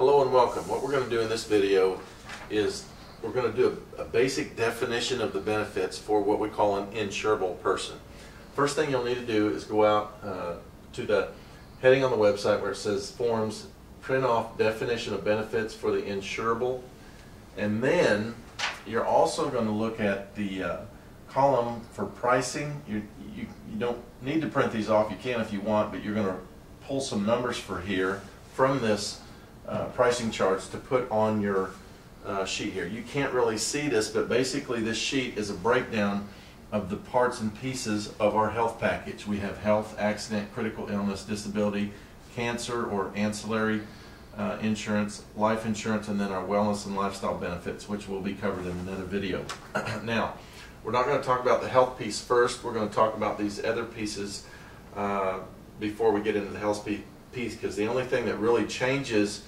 Hello and welcome. What we're going to do in this video is we're going to do a basic definition of the benefits for what we call an insurable person. First thing you'll need to do is go out to the heading on the website where it says Forms, print off definition of benefits for the insurable, and then you're also going to look at the column for pricing. You don't need to print these off. You can if you want, but you're going to pull some numbers for here from this pricing charts to put on your sheet here. You can't really see this, but basically this sheet is a breakdown of the parts and pieces of our health package. We have health, accident, critical illness, disability, cancer or ancillary insurance, life insurance, and then our wellness and lifestyle benefits, which will be covered in another video. Now, we're not going to talk about the health piece first. We're going to talk about these other pieces before we get into the health piece, because the only thing that really changes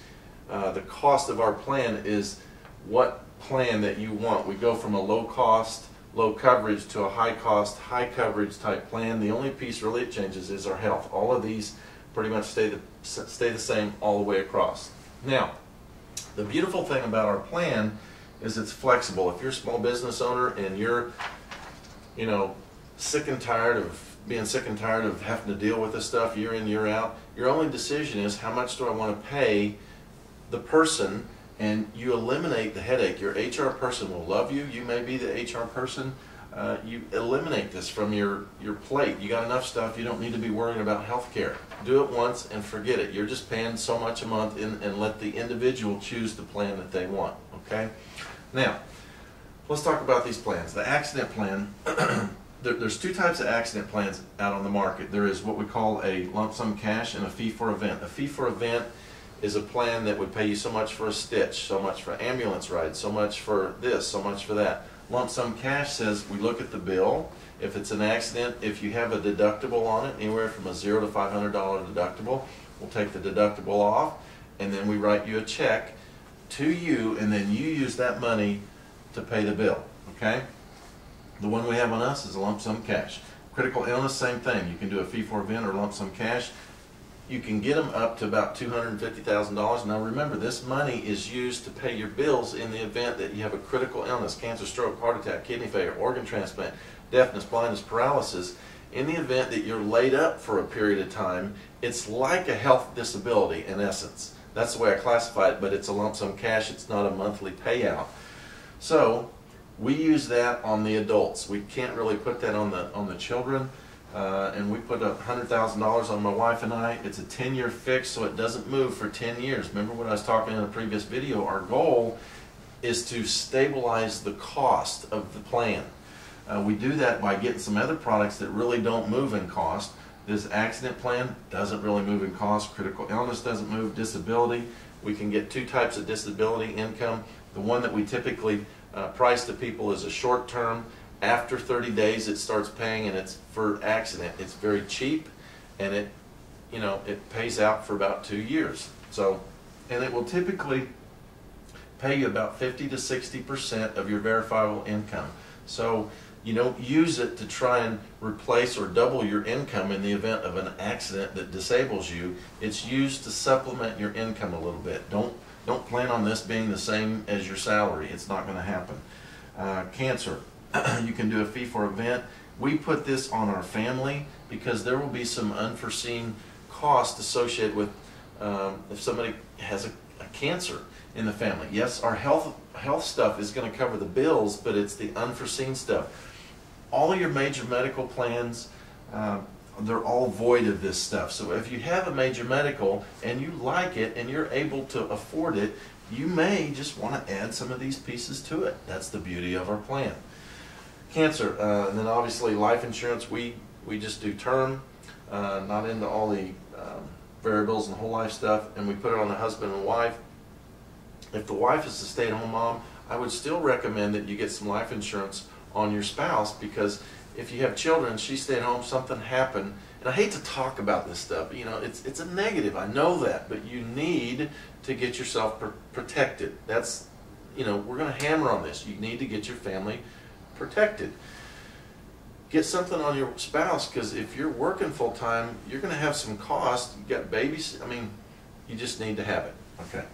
the cost of our plan is what plan that you want. We go from a low cost, low coverage to a high cost, high coverage type plan. The only piece really it changes is our health. All of these pretty much stay the same all the way across. Now, the beautiful thing about our plan is it's flexible. If you're a small business owner and you're, sick and tired of having to deal with this stuff year in, year out, your only decision is how much do I want to pay the person, and you eliminate the headache. Your HR person will love you. You may be the HR person. You eliminate this from your plate. You got enough stuff. You don't need to be worrying about health care. Do it once and forget it. You're just paying so much a month and let the individual choose the plan that they want. Okay? Now, let's talk about these plans. The accident plan, there's two types of accident plans out on the market. There is what we call a lump sum cash and a fee for event. A fee for event is a plan that would pay you so much for a stitch, so much for ambulance rides, so much for this, so much for that. Lump sum cash says we look at the bill. If it's an accident, if you have a deductible on it, anywhere from a $0 to $500 deductible, we'll take the deductible off, and then we write you a check to you, and then you use that money to pay the bill. Okay? The one we have on us is a lump sum cash. Critical illness, same thing. You can do a fee for event or lump sum cash. You can get them up to about $250,000. Now remember, this money is used to pay your bills in the event that you have a critical illness, cancer, stroke, heart attack, kidney failure, organ transplant, deafness, blindness, paralysis. In the event that you're laid up for a period of time, it's like a health disability in essence. That's the way I classify it, but it's a lump sum cash. It's not a monthly payout. So we use that on the adults. We can't really put that on the children. And we put $100,000 on my wife and I. It's a 10-year fix, so it doesn't move for 10 years. Remember what I was talking in a previous video? Our goal is to stabilize the cost of the plan. We do that by getting some other products that really don't move in cost. This accident plan doesn't really move in cost. Critical illness doesn't move. Disability, we can get two types of disability income. The one that we typically price to people is a short term. After 30 days it starts paying, and it's for accident. It's very cheap, and it pays out for about 2 years. So, and it will typically pay you about 50 to 60% of your verifiable income. So you don't use it to try and replace or double your income in the event of an accident that disables you. It's used to supplement your income a little bit. Don't plan on this being the same as your salary. It's not going to happen. Cancer. You can do a fee for event. We put this on our family because there will be some unforeseen costs associated with if somebody has a cancer in the family. Yes, our health stuff is going to cover the bills, but it's the unforeseen stuff. All your major medical plans, they're all void of this stuff. So if you have a major medical and you like it and you're able to afford it, you may just want to add some of these pieces to it. That's the beauty of our plan. Cancer, and then obviously life insurance, we just do term, not into all the variables and whole life stuff, and we put it on the husband and wife. If the wife is a stay-at-home mom, I would still recommend that you get some life insurance on your spouse, because if you have children, she stayed home, something happened, and I hate to talk about this stuff, it's a negative, I know that, but you need to get yourself protected. That's, we're going to hammer on this. You need to get your family protected. Get something on your spouse, because if you're working full-time, you're going to have some cost. You got babies. I mean, you just need to have it. Okay.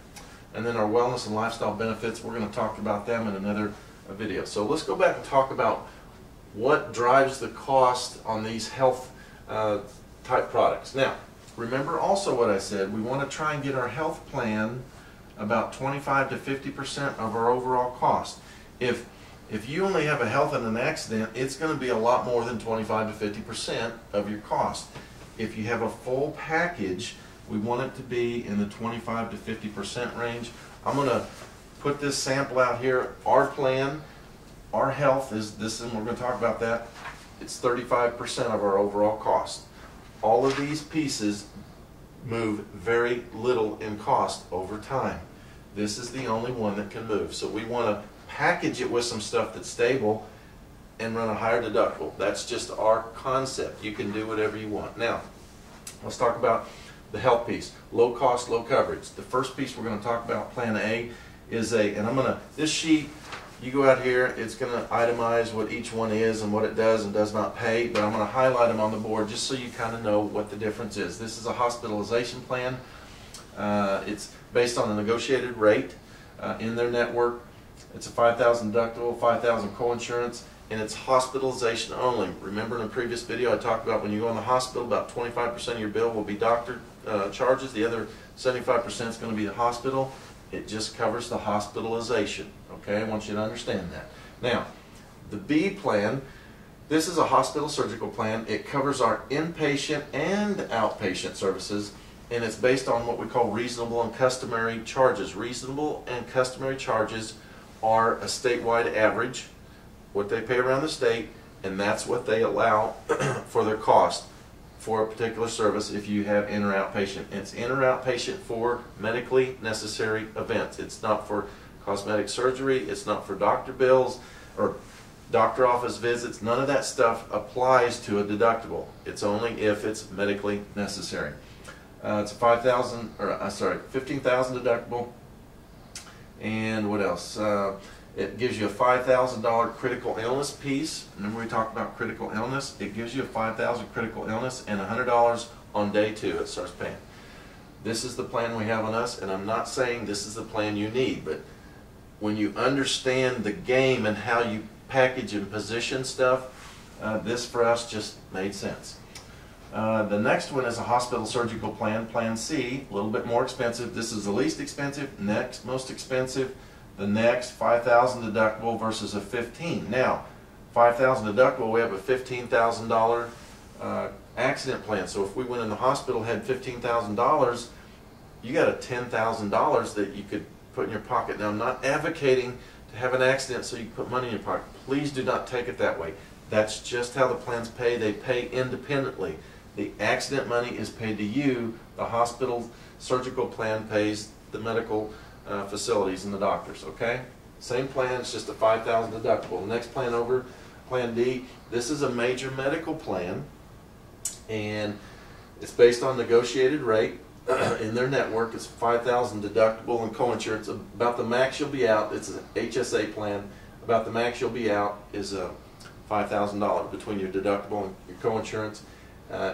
And then our wellness and lifestyle benefits, we're going to talk about them in another video. So let's go back and talk about what drives the cost on these health type products. Now, remember also what I said, we want to try and get our health plan about 25 to 50% of our overall cost. If you only have a health and an accident, it's going to be a lot more than 25 to 50% of your cost. If you have a full package, we want it to be in the 25 to 50% range. I'm going to put this sample out here. Our plan, our health is this, and we're going to talk about that. It's 35% of our overall cost. All of these pieces move very little in cost over time. This is the only one that can move. So we want to package it with some stuff that's stable and run a higher deductible. That's just our concept. You can do whatever you want. Now, let's talk about the health piece. Low cost, low coverage. The first piece we're going to talk about, Plan A, is this sheet, you go out here, it's going to itemize what each one is and what it does and does not pay, but I'm going to highlight them on the board just so you kind of know what the difference is. This is a hospitalization plan. It's based on a negotiated rate in their network. It's a $5,000 deductible, $5,000 co-insurance, and it's hospitalization only. Remember in a previous video I talked about when you go in the hospital, about 25% of your bill will be doctor charges. The other 75% is going to be the hospital. It just covers the hospitalization. Okay, I want you to understand that. Now, the B plan, this is a hospital surgical plan. It covers our inpatient and outpatient services, and it's based on what we call reasonable and customary charges. Reasonable and customary charges are a statewide average, what they pay around the state, and that's what they allow for their cost for a particular service if you have in or outpatient. It's in or outpatient for medically necessary events. It's not for cosmetic surgery, it's not for doctor bills or doctor office visits. None of that stuff applies to a deductible. It's only if it's medically necessary. It's a $15,000 deductible. And what else? It gives you a $5,000 critical illness piece. Remember we talked about critical illness? It gives you a $5,000 critical illness and $100 on day 2 it starts paying. This is the plan we have on us, and I'm not saying this is the plan you need, but when you understand the game and how you package and position stuff, this for us just made sense. The next one is a hospital surgical plan, Plan C, a little bit more expensive. This is the least expensive, next most expensive, the next $5,000 deductible versus a $15,000. Now, $5,000 deductible, we have a $15,000 accident plan. So if we went in the hospital, had $15,000, you got a $10,000 that you could put in your pocket. Now, I'm not advocating to have an accident so you can put money in your pocket. Please do not take it that way. That's just how the plans pay. They pay independently. The accident money is paid to you. The hospital surgical plan pays the medical facilities and the doctors, okay? Same plan, it's just a $5,000 deductible. The next plan over, Plan D, this is a major medical plan, and it's based on negotiated rate in their network. It's $5,000 deductible and co-insurance. About the max you'll be out, it's an HSA plan, about the max you'll be out is $5,000 between your deductible and your co-insurance.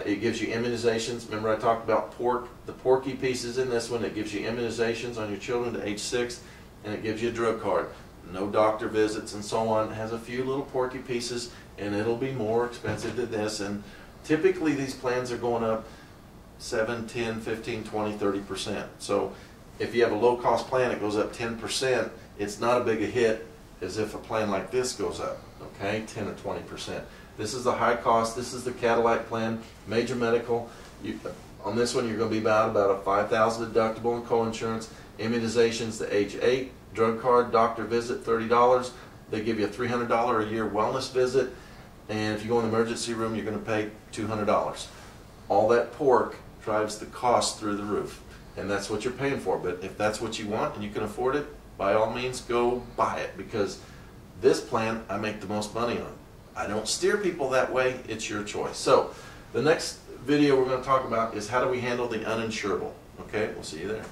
It gives you immunizations. Remember I talked about pork, the porky pieces in this one. It gives you immunizations on your children to age 6, and it gives you a drug card. No doctor visits and so on. It has a few little porky pieces, and it'll be more expensive than this. And typically these plans are going up 7, 10, 15, 20, 30%. So if you have a low-cost plan, it goes up 10%. It's not a big a hit as if a plan like this goes up, okay, 10 or 20%. This is the high cost. This is the Cadillac plan, major medical. On this one, you're going to be about a $5,000 deductible and co-insurance. Immunizations to age 8, drug card, doctor visit, $30. They give you a $300 a year wellness visit, and if you go in the emergency room, you're going to pay $200. All that pork drives the cost through the roof, and that's what you're paying for. But if that's what you want and you can afford it, by all means, go buy it, because this plan I make the most money on. I don't steer people that way. It's your choice. So the next video we're going to talk about is how do we handle the uninsurable. Okay, we'll see you there.